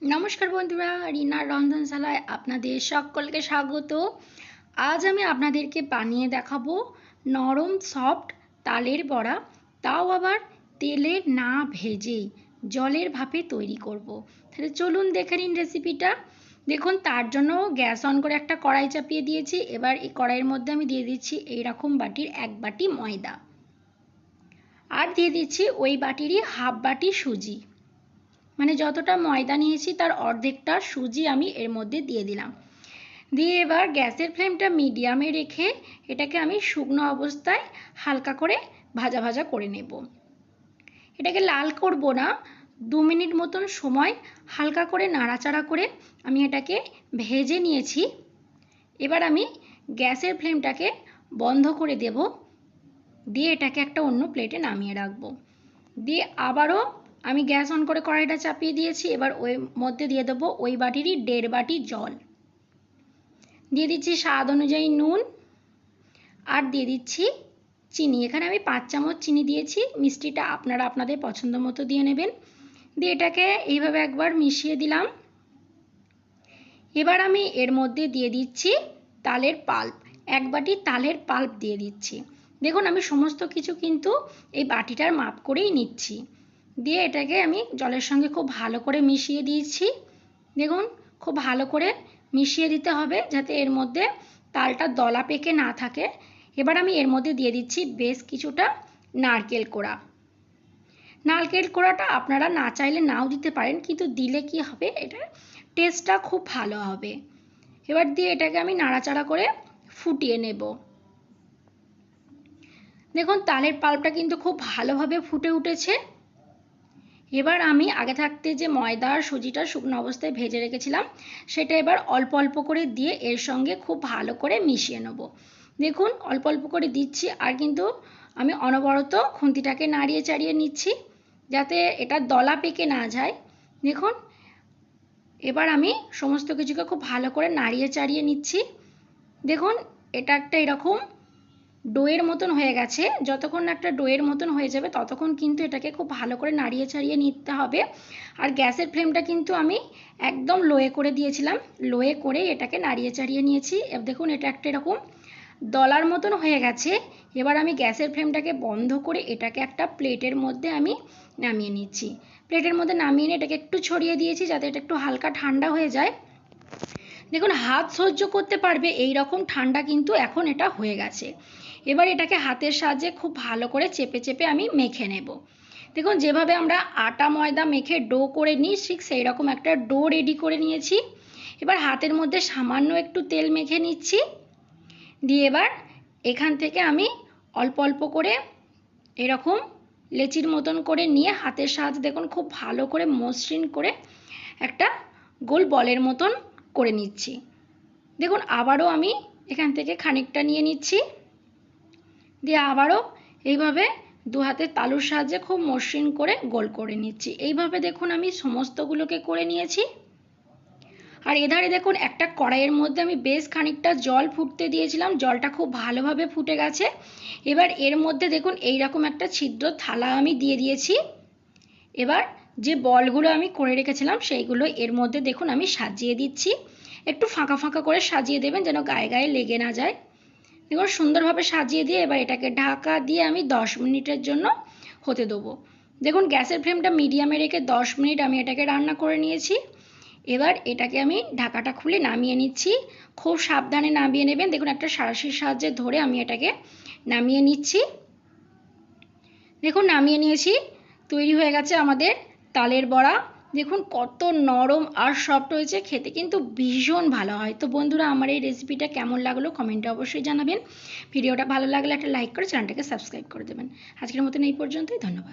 নমস্কার বন্ধুরা, রিনার রন্ধনশালায় আপনাদের সকলকে স্বাগত। আজ আমি আপনাদেরকে বানিয়ে দেখাবো নরম সফট তালের বড়া, তাও আবার তেলে না ভেজে জলের ভাপে তৈরি করব। তাহলে চলুন দেখে নিন রেসিপিটা। দেখুন, তার জন্য গ্যাস অন করে একটা কড়াই চাপিয়ে দিয়েছি। এবার এই কড়াইয়ের মধ্যে আমি দিয়ে দিচ্ছি এইরকম বাটির 1 বাটি ময়দা, আর দিয়ে দিচ্ছি ওই বাটিরই হাফ বাটি সুজি। মানে যতটা ময়দা নিয়েছি তার অর্ধেকটা সুজি আমি এর মধ্যে দিয়ে দিলাম। দিয়ে এবার গ্যাসের ফ্লেমটা মিডিয়ামে রেখে এটাকে আমি শুকনো অবস্থায় হালকা করে ভাজা ভাজা করে নেব। এটাকে লাল করব না, 2 মিনিট মতন সময় হালকা করে নাড়াচাড়া করে আমি এটাকে ভেজে নিয়েছি। এবার আমি গ্যাসের ফ্লেমটাকে বন্ধ করে দেব, দিয়ে এটাকে একটা অন্য প্লেটে নামিয়ে রাখবো। দিয়ে আবারও আমি গ্যাস অন করে কড়াইটা চাপিয়ে দিয়েছি। এবার ওই মধ্যে দিয়ে দেবো ওই বাটিরই 1.5 বাটি জল, দিয়ে দিচ্ছি স্বাদ অনুযায়ী নুন, আর দিয়ে দিচ্ছি চিনি। এখানে আমি 5 চামচ চিনি দিয়েছি, মিষ্টিটা আপনারা আপনাদের পছন্দ মতো দিয়ে নেবেন। দিয়ে এটাকে এইভাবে একবার মিশিয়ে দিলাম। এবার আমি এর মধ্যে দিয়ে দিচ্ছি তালের পাল্প, 1 বাটি তালের পাল্প দিয়ে দিচ্ছি। দেখুন, আমি সমস্ত কিছু কিন্তু এই বাটিটার মাপ করেই নিচ্ছি। দিয়ে এটাকে আমি জলের সঙ্গে খুব ভালো করে মিশিয়ে দিয়েছি। দেখুন, খুব ভালো করে মিশিয়ে দিতে হবে যাতে এর মধ্যে তালটা দলা পেকে না থাকে। এবার আমি এর মধ্যে দিয়ে দিচ্ছি বেশ কিছুটা নারকেল কোড়া। নারকেল কোড়াটা আপনারা না চাইলে নাও দিতে পারেন, কিন্তু দিলে কি হবে, এটার টেস্টটা খুব ভালো হবে। এবার দিয়ে এটাকে আমি নাড়াচাড়া করে ফুটিয়ে নেব। দেখুন, তালের পাল্পটা কিন্তু খুব ভালোভাবে ফুটে উঠেছে। এবার আমি আগে থাকতে যে ময়দা আর সুজিটা শুকনো অবস্থায় ভেজে রেখেছিলাম সেটা এবার অল্প অল্প করে দিয়ে এর সঙ্গে খুব ভালো করে মিশিয়ে নেব। দেখুন, অল্প অল্প করে দিচ্ছি, আর কিন্তু আমি অনবরত খুন্তিটাকে নাড়িয়ে চাড়িয়ে নিচ্ছি যাতে এটা দলা পেকে না যায়। দেখুন, এবার আমি সমস্ত কিছুকে খুব ভালো করে নাড়িয়ে চাড়িয়ে নিচ্ছি। দেখুন, এটা একটা এরকম ডোয়ের মতন হয়ে গেছে। যতক্ষণ একটা ডোয়ের মতন হয়ে যাবে ততক্ষণ কিন্তু এটাকে খুব ভালো করে নাড়িয়ে চাড়িয়ে নিতে হবে। আর গ্যাসের ফ্লেমটা কিন্তু আমি একদম লোয়ে করে দিয়েছিলাম, লোয়ে করে এটাকে নাড়িয়ে চাড়িয়ে নিয়েছি। দেখুন, এটা একটা এরকম দলার মতন হয়ে গেছে। এবার আমি গ্যাসের ফ্লেমটাকে বন্ধ করে এটাকে একটা প্লেটের মধ্যে আমি নামিয়ে নিচ্ছি। প্লেটের মধ্যে নামিয়ে নিয়ে এটাকে একটু ছড়িয়ে দিয়েছি যাতে এটা একটু হালকা ঠান্ডা হয়ে যায়। দেখুন, হাত সহ্য করতে পারবে এই রকম ঠান্ডা কিন্তু এখন এটা হয়ে গেছে। এবার এটাকে হাতের সাহায্যে খুব ভালো করে চেপে চেপে আমি মেখে নেব। দেখুন, যেভাবে আমরা আটা ময়দা মেখে ডো করে নিই ঠিক সেই রকম একটা ডো রেডি করে নিয়েছি। এবার হাতের মধ্যে সামান্য একটু তেল মেখে নিচ্ছি। দিয়ে এবার এখান থেকে আমি অল্প অল্প করে এরকম লেচির মতন করে নিয়ে হাতের সাহায্যে দেখুন খুব ভালো করে মসৃণ করে একটা গোল বলের মতন করে নিচ্ছি। দেখুন, আবারও আমি এখান থেকে খানিকটা নিয়ে নিচ্ছি, দিয়ে আবারও এইভাবে দু হাতের তালুর সাহায্যে খুব মসৃণ করে গোল করে নিচ্ছি। এইভাবে দেখুন আমি সমস্তগুলোকে করে নিয়েছি। আর এধারে দেখুন, একটা কড়াইয়ের মধ্যে আমি বেশ খানিকটা জল ফুটতে দিয়েছিলাম, জলটা খুব ভালোভাবে ফুটে গেছে। এবার এর মধ্যে দেখুন এইরকম একটা ছিদ্র থালা আমি দিয়ে দিয়েছি। এবার যে বলগুলো আমি করে রেখেছিলাম সেইগুলো এর মধ্যে দেখুন আমি সাজিয়ে দিচ্ছি। একটু ফাঁকা ফাঁকা করে সাজিয়ে দেবেন যেন গায়ে গায়ে লেগে না যায়। দেখুন, সুন্দরভাবে সাজিয়ে দিয়ে এবার এটাকে ঢাকা দিয়ে আমি 10 মিনিটের জন্য হতে দেবো। দেখুন, গ্যাসের ফ্লেমটা মিডিয়ামে রেখে 10 মিনিট আমি এটাকে রান্না করে নিয়েছি। এবার এটাকে আমি ঢাকাটা খুলে নামিয়ে নিচ্ছি। খুব সাবধানে নামিয়ে নেবেন। দেখুন, একটা সাঁড়াশির সাহায্যে ধরে আমি এটাকে নামিয়ে নিচ্ছি। দেখুন, নামিয়ে নিয়েছি। তৈরি হয়ে গেছে আমাদের তালের বড়া। দেখুন কত নরম আর সফট হয়েছে, খেতে কিন্তু ভীষণ ভালো হয়। তো বন্ধুরা, আমার এই রেসিপিটা কেমন লাগলো কমেন্টে অবশ্যই জানাবেন। ভিডিওটা ভালো লাগলে একটা লাইক করে চ্যানেলটাকে সাবস্ক্রাইব করে দেবেন। আজকের মতন এই পর্যন্তই, ধন্যবাদ।